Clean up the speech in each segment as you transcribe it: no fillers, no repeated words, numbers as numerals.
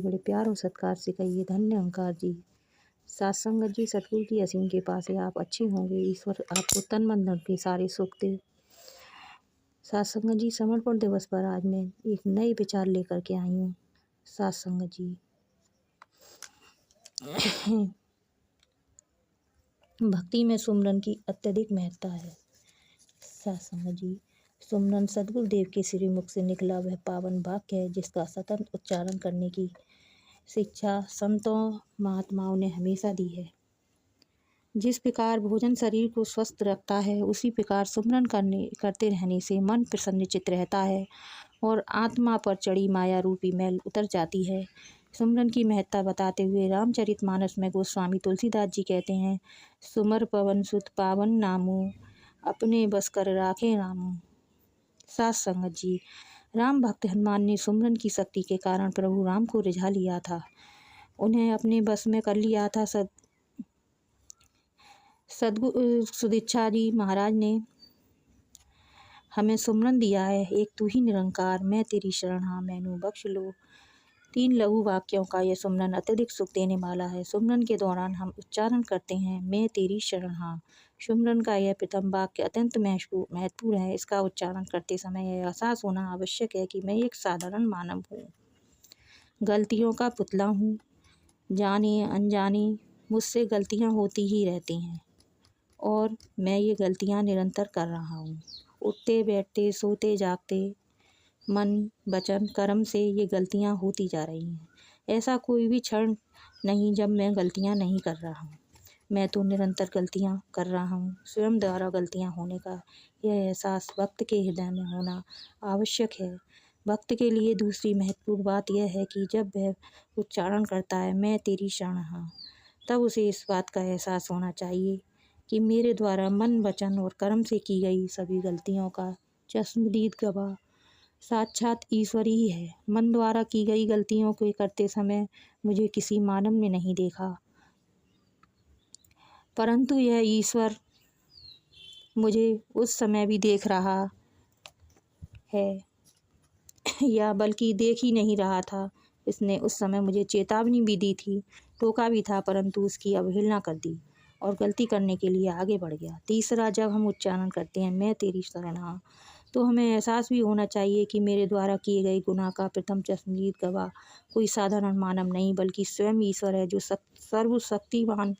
बड़े प्यार और सत्कार से कहिए धन्य ओंकार जी। सात संगत जी, सतगुरु की असीम के पास है, आप अच्छे होंगे, ईश्वर आपको तन मन धन के सारे सुख दे। सात संगत जी, समर्पण दिवस पर आज मैं एक नए विचार लेकर के आई हूँ। सात संगत जी, भक्ति में सुमरन की अत्यधिक महत्ता है। सात संगत जी, सुमरन सदगुरुदेव के श्री मुख से निकला वह पावन वाक्य है जिसका सतत उच्चारण करने की शिक्षा संतों महात्माओं ने हमेशा दी है। जिस प्रकार भोजन शरीर को स्वस्थ रखता है, उसी प्रकार सुमरन करते रहने से मन प्रसन्नचित्त रहता है और आत्मा पर चढ़ी माया रूपी मैल उतर जाती है। सुमरन की महत्ता बताते हुए रामचरितमानस में गोस्वामी तुलसीदास जी कहते हैं, सुमर पवन सुत पावन नामो, अपने बस कर राखे रामो। सात संगत जी, राम भक्त हनुमान ने सुमरन की शक्ति के कारण प्रभु राम को रिझा लिया था, उन्हें अपने बस में कर लिया था। सदगुरु सुदीक्षा जी महाराज ने हमें सुमरन दिया है, एक तू ही निरंकार, मैं तेरी शरण हाँ, मैनू बख्श लो। 3 लघु वाक्यों का यह सुमरन अत्यधिक सुख देने वाला है। सुमरन के दौरान हम उच्चारण करते हैं, मैं तेरी शरण हाँ। सुमरन का यह प्रथम वाक्य अत्यंत महत्वपूर्ण है। इसका उच्चारण करते समय यह एहसास होना आवश्यक है कि मैं एक साधारण मानव हूँ, गलतियों का पुतला हूँ, जाने अनजाने मुझसे गलतियाँ होती ही रहती हैं और मैं ये गलतियाँ निरंतर कर रहा हूँ। उठते बैठते सोते जागते मन वचन कर्म से ये गलतियाँ होती जा रही हैं। ऐसा कोई भी क्षण नहीं जब मैं गलतियाँ नहीं कर रहा हूँ। मैं तो निरंतर गलतियाँ कर रहा हूँ। स्वयं द्वारा गलतियाँ होने का यह एहसास भक्त के हृदय में होना आवश्यक है। भक्त के लिए दूसरी महत्वपूर्ण बात यह है कि जब वह उच्चारण करता है, मैं तेरी शरण हाँ, तब उसे इस बात का एहसास होना चाहिए कि मेरे द्वारा मन वचन और कर्म से की गई सभी गलतियों का चश्मदीद गवाह साक्षात ईश्वर ही है। मन द्वारा की गई गलतियों को करते समय मुझे किसी मानव ने नहीं देखा, परंतु यह ईश्वर मुझे उस समय भी देख रहा है या बल्कि देख ही नहीं रहा था। इसने उस समय मुझे चेतावनी भी दी थी, टोका भी था, परंतु उसकी अवहेलना कर दी और गलती करने के लिए आगे बढ़ गया। तीसरा, जब हम उच्चारण करते हैं, मैं तेरी शरण हाँ, तो हमें एहसास भी होना चाहिए कि मेरे द्वारा किए गए गुनाह का प्रथम चश्मदीद गवाह कोई साधारण मानव नहीं बल्कि स्वयं ईश्वर है, जो सर्वशक्तिमान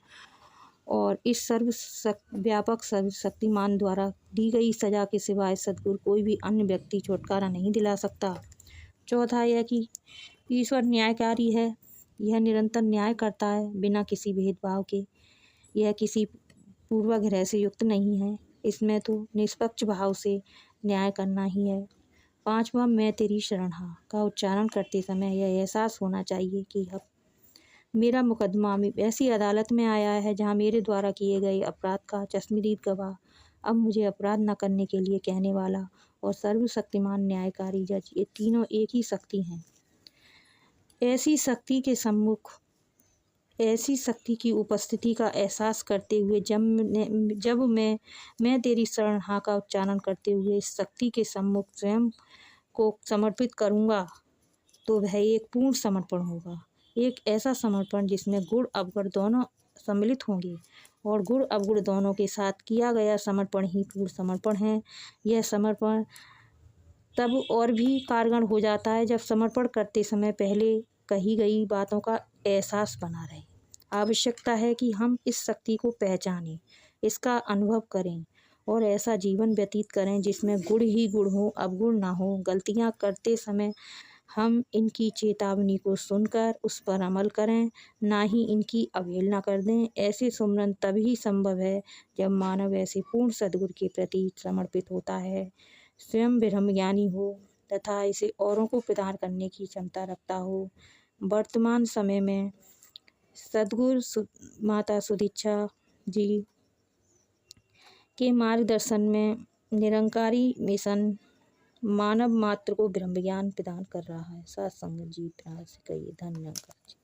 और इस व्यापक सर्वशक्तिमान द्वारा दी गई सजा के सिवाय सदगुरु कोई भी अन्य व्यक्ति छुटकारा नहीं दिला सकता। चौथा, यह कि ईश्वर न्यायकारी है, यह निरंतर न्याय करता है बिना किसी भेदभाव के। यह किसी पूर्वाग्रह से युक्त नहीं है, इसमें तो निष्पक्ष भाव से न्याय करना ही है। पांचवा, मैं तेरी शरण हाँ का उच्चारण करते समय यह एहसास होना चाहिए कि अब मेरा मुकदमा ऐसी अदालत में आया है जहाँ मेरे द्वारा किए गए अपराध का चश्मदीद गवाह अब मुझे अपराध न करने के लिए कहने वाला और सर्वशक्तिमान न्यायकारी जज, ये तीनों एक ही शक्ति हैं। ऐसी शक्ति के सम्मुख, ऐसी शक्ति की उपस्थिति का एहसास करते हुए जब मैं तेरी शरण हाँ का उच्चारण करते हुए इस शक्ति के सम्मुख स्वयं को समर्पित करूँगा तो वह एक पूर्ण समर्पण होगा। एक ऐसा समर्पण जिसमें गुण अवगुण दोनों सम्मिलित होंगे और गुण अवगुण दोनों के साथ किया गया समर्पण ही पूर्ण समर्पण है। यह समर्पण तब और भी कारगर हो जाता है जब समर्पण करते समय पहले कही गई बातों का एहसास बना रहे। आवश्यकता है कि हम इस शक्ति को पहचानें, इसका अनुभव करें और ऐसा जीवन व्यतीत करें जिसमें गुण ही गुण हो, अवगुण ना हो। गलतियां करते समय हम इनकी चेतावनी को सुनकर उस पर अमल करें, ना ही इनकी अवहेलना कर दें। ऐसे सुमरन तभी संभव है जब मानव ऐसे पूर्ण सद्गुरु के प्रति समर्पित होता है, स्वयं ब्रह्मज्ञानी हो तथा इसे औरों को प्रदान करने की क्षमता रखता हो। वर्तमान समय में सद्गुरु माता सुदीक्षा जी के मार्गदर्शन में निरंकारी मिशन मानव मात्र को ब्रह्म ज्ञान प्रदान कर रहा है। सात संगत जी, प्यार से कहिए धन्यवाद।